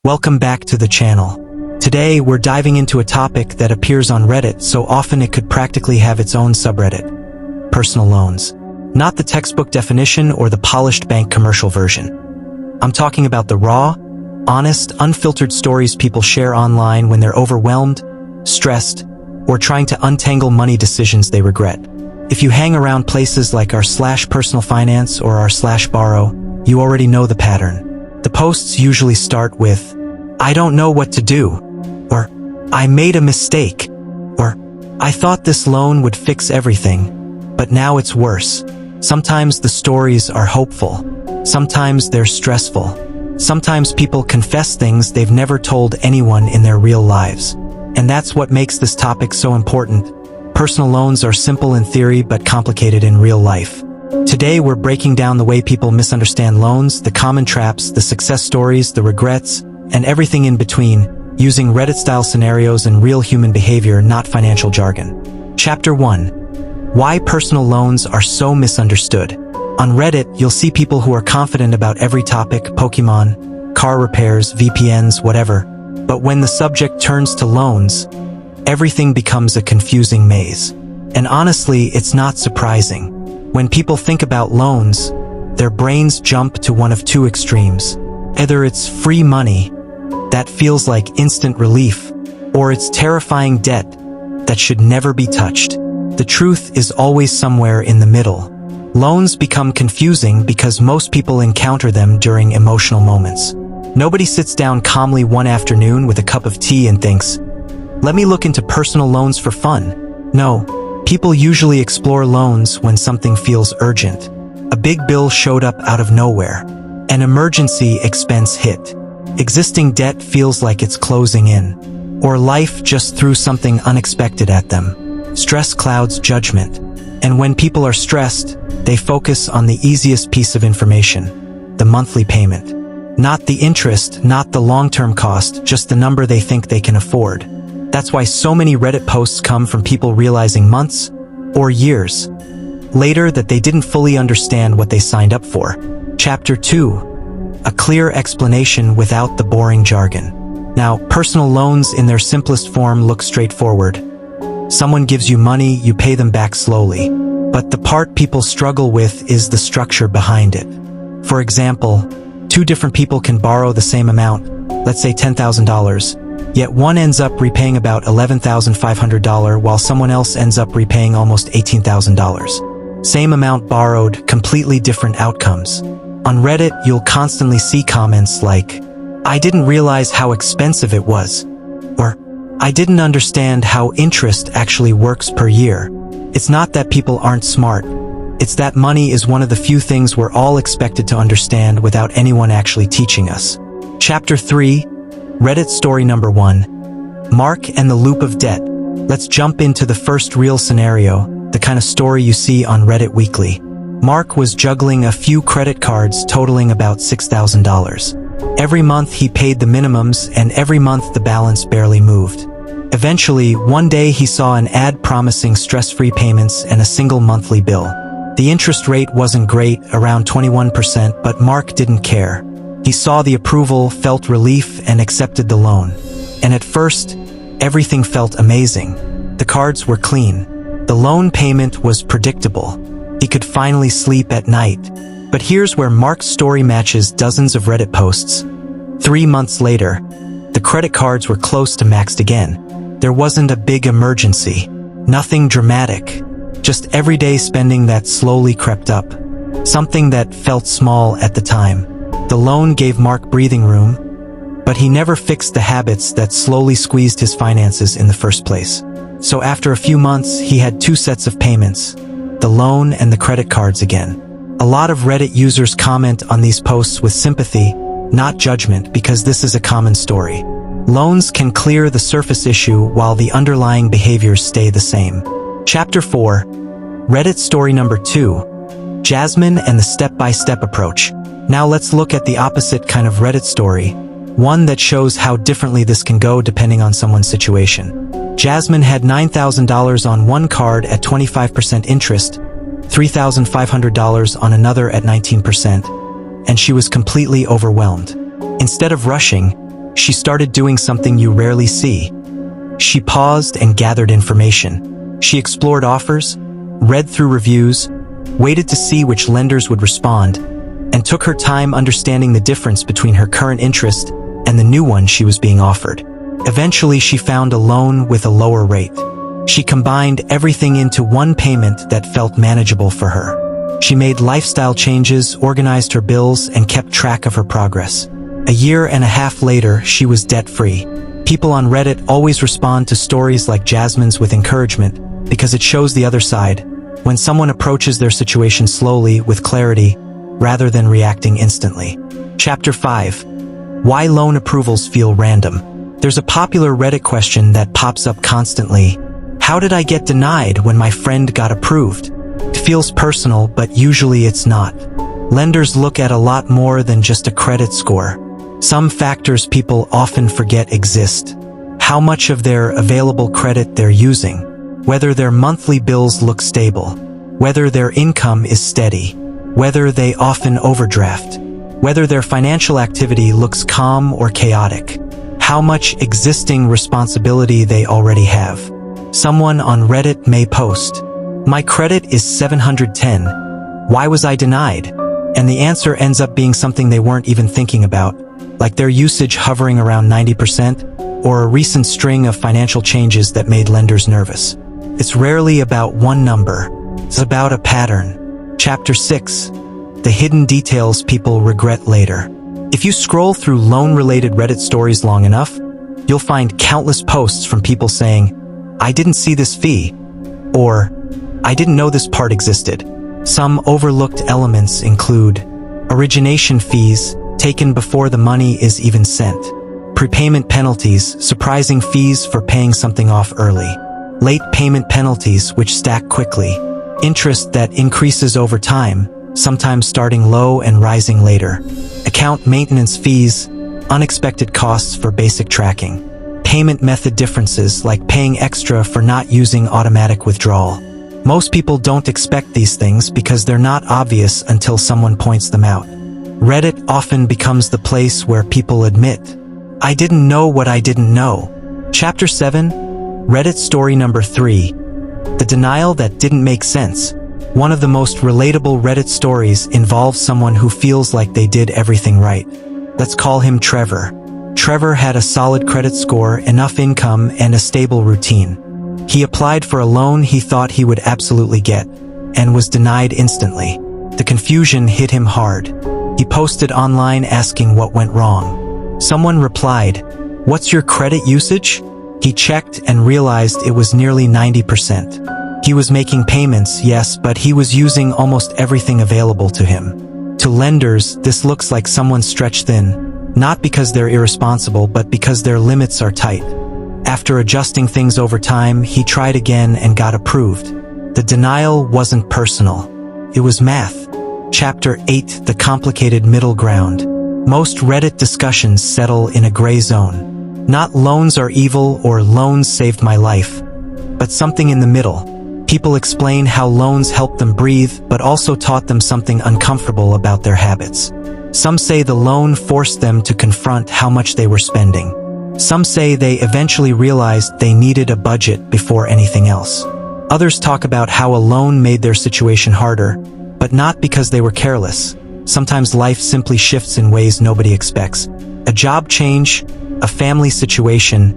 Welcome back to the channel. Today we're diving into a topic that appears on Reddit so often it could practically have its own subreddit. Personal loans. Not the textbook definition or the polished bank commercial version. I'm talking about the raw, honest, unfiltered stories people share online when they're overwhelmed, stressed, or trying to untangle money decisions they regret. If you hang around places like r/personal finance or r/borrow, you already know the pattern. The posts usually start with, "I don't know what to do," or "I made a mistake," or "I thought this loan would fix everything, but now it's worse." Sometimes the stories are hopeful. Sometimes they're stressful. Sometimes people confess things they've never told anyone in their real lives. And that's what makes this topic so important. Personal loans are simple in theory but complicated in real life. Today we're breaking down the way people misunderstand loans, the common traps, the success stories, the regrets, and everything in between, using Reddit-style scenarios and real human behavior, not financial jargon. Chapter 1. Why personal loans are so misunderstood. On Reddit, you'll see people who are confident about every topic, Pokemon, car repairs, VPNs, whatever. But when the subject turns to loans, everything becomes a confusing maze. And honestly, it's not surprising. When people think about loans, their brains jump to one of two extremes. Either it's free money that feels like instant relief, or it's terrifying debt that should never be touched. The truth is always somewhere in the middle. Loans become confusing because most people encounter them during emotional moments. Nobody sits down calmly one afternoon with a cup of tea and thinks, "Let me look into personal loans for fun." No. People usually explore loans when something feels urgent. A big bill showed up out of nowhere. An emergency expense hit. Existing debt feels like it's closing in. Or life just threw something unexpected at them. Stress clouds judgment. And when people are stressed, they focus on the easiest piece of information, the monthly payment. Not the interest, not the long-term cost, just the number they think they can afford. That's why so many Reddit posts come from people realizing months or years later that they didn't fully understand what they signed up for. Chapter 2. A clear explanation without the boring jargon. Now, personal loans in their simplest form look straightforward. Someone gives you money, you pay them back slowly. But the part people struggle with is the structure behind it. For example, two different people can borrow the same amount, let's say $10,000. Yet one ends up repaying about $11,500 while someone else ends up repaying almost $18,000. Same amount borrowed, completely different outcomes. On Reddit, you'll constantly see comments like, "I didn't realize how expensive it was," or "I didn't understand how interest actually works per year." It's not that people aren't smart. It's that money is one of the few things we're all expected to understand without anyone actually teaching us. Chapter 3. Reddit story number 1. Mark and the loop of debt. Let's jump into the first real scenario, the kind of story you see on Reddit weekly. Mark was juggling a few credit cards totaling about $6,000. Every month he paid the minimums and every month the balance barely moved. Eventually, one day he saw an ad promising stress-free payments and a single monthly bill. The interest rate wasn't great, around 21%, but Mark didn't care. He saw the approval, felt relief, and accepted the loan. And at first, everything felt amazing. The cards were clean. The loan payment was predictable. He could finally sleep at night. But here's where Mark's story matches dozens of Reddit posts. 3 months later, the credit cards were close to maxed again. There wasn't a big emergency. Nothing dramatic. Just everyday spending that slowly crept up. Something that felt small at the time. The loan gave Mark breathing room, but he never fixed the habits that slowly squeezed his finances in the first place. So after a few months, he had 2 sets of payments, the loan and the credit cards again. A lot of Reddit users comment on these posts with sympathy, not judgment, because this is a common story. Loans can clear the surface issue while the underlying behaviors stay the same. Chapter 4. Reddit story number 2. Jasmine and the step-by-step approach. Now let's look at the opposite kind of Reddit story, one that shows how differently this can go depending on someone's situation. Jasmine had $9,000 on one card at 25% interest, $3,500 on another at 19%, and she was completely overwhelmed. Instead of rushing, she started doing something you rarely see. She paused and gathered information. She explored offers, read through reviews, waited to see which lenders would respond, and took her time understanding the difference between her current interest and the new one she was being offered. Eventually, she found a loan with a lower rate. She combined everything into one payment that felt manageable for her. She made lifestyle changes, organized her bills, and kept track of her progress. A year and a half later, she was debt-free. People on Reddit always respond to stories like Jasmine's with encouragement because it shows the other side, when someone approaches their situation slowly, with clarity, rather than reacting instantly. Chapter 5. Why loan approvals feel random. There's a popular Reddit question that pops up constantly. How did I get denied when my friend got approved? It feels personal, but usually it's not. Lenders look at a lot more than just a credit score. Some factors people often forget exist. How much of their available credit they're using, whether their monthly bills look stable, whether their income is steady, whether they often overdraft, whether their financial activity looks calm or chaotic, how much existing responsibility they already have. Someone on Reddit may post, "My credit is 710. Why was I denied?" And the answer ends up being something they weren't even thinking about, like their usage hovering around 90%, or a recent string of financial changes that made lenders nervous. It's rarely about one number. It's about a pattern. Chapter 6. The hidden details people regret later. If you scroll through loan-related Reddit stories long enough, you'll find countless posts from people saying, "I didn't see this fee," or "I didn't know this part existed." Some overlooked elements include origination fees taken before the money is even sent, prepayment penalties, surprising fees for paying something off early, late payment penalties which stack quickly, interest that increases over time, sometimes starting low and rising later, account maintenance fees, unexpected costs for basic tracking, payment method differences like paying extra for not using automatic withdrawal. Most people don't expect these things because they're not obvious until someone points them out. Reddit often becomes the place where people admit, "I didn't know what I didn't know." Chapter 7. Reddit story number 3. The denial that didn't make sense. One of the most relatable Reddit stories involves someone who feels like they did everything right. Let's call him Trevor. Trevor had a solid credit score, enough income, and a stable routine. He applied for a loan he thought he would absolutely get, and was denied instantly. The confusion hit him hard. He posted online asking what went wrong. Someone replied, "What's your credit usage?" He checked and realized it was nearly 90%. He was making payments, yes, but he was using almost everything available to him. To lenders, this looks like someone stretched thin, not because they're irresponsible, but because their limits are tight. After adjusting things over time, he tried again and got approved. The denial wasn't personal. It was math. Chapter 8. The complicated middle ground. Most Reddit discussions settle in a gray zone. Not loans are evil or loans saved my life, but something in the middle. People explain how loans helped them breathe, but also taught them something uncomfortable about their habits. Some say the loan forced them to confront how much they were spending. Some say they eventually realized they needed a budget before anything else. Others talk about how a loan made their situation harder, but not because they were careless. Sometimes life simply shifts in ways nobody expects. A job change, a family situation,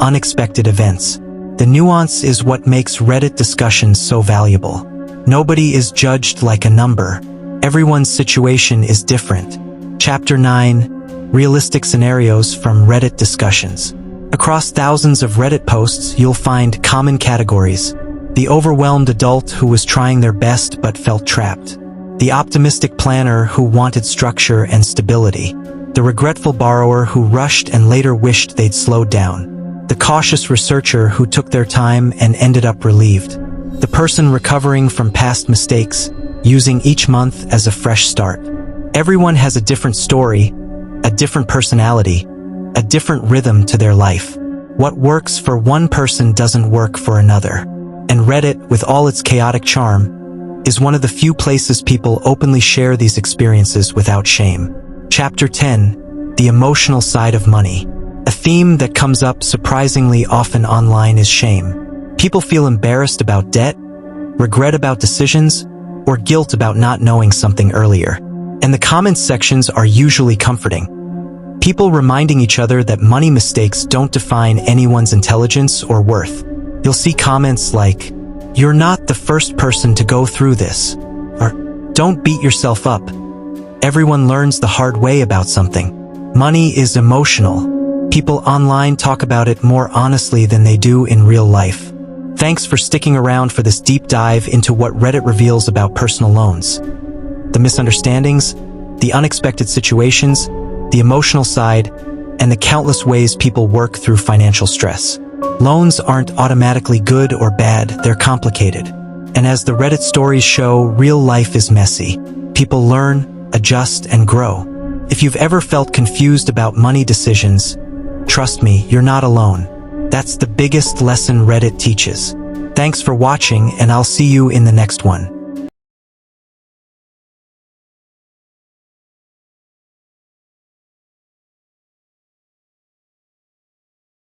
unexpected events. The nuance is what makes Reddit discussions so valuable. Nobody is judged like a number. Everyone's situation is different. Chapter 9. Realistic scenarios from Reddit discussions. Across thousands of Reddit posts, you'll find common categories. The overwhelmed adult who was trying their best but felt trapped. The optimistic planner who wanted structure and stability. The regretful borrower who rushed and later wished they'd slowed down. The cautious researcher who took their time and ended up relieved. The person recovering from past mistakes, using each month as a fresh start. Everyone has a different story, a different personality, a different rhythm to their life. What works for one person doesn't work for another. And Reddit, with all its chaotic charm, is one of the few places people openly share these experiences without shame. Chapter 10. The emotional side of money. A theme that comes up surprisingly often online is shame. People feel embarrassed about debt, regret about decisions, or guilt about not knowing something earlier. And the comments sections are usually comforting. People reminding each other that money mistakes don't define anyone's intelligence or worth. You'll see comments like, "You're not the first person to go through this," or "Don't beat yourself up. Everyone learns the hard way about something." Money is emotional. People online talk about it more honestly than they do in real life. Thanks for sticking around for this deep dive into what Reddit reveals about personal loans. The misunderstandings, the unexpected situations, the emotional side, and the countless ways people work through financial stress. Loans aren't automatically good or bad, they're complicated. And as the Reddit stories show, real life is messy. People learn, adjust, and grow. If you've ever felt confused about money decisions, trust me, you're not alone. That's the biggest lesson Reddit teaches. Thanks for watching, and I'll see you in the next one.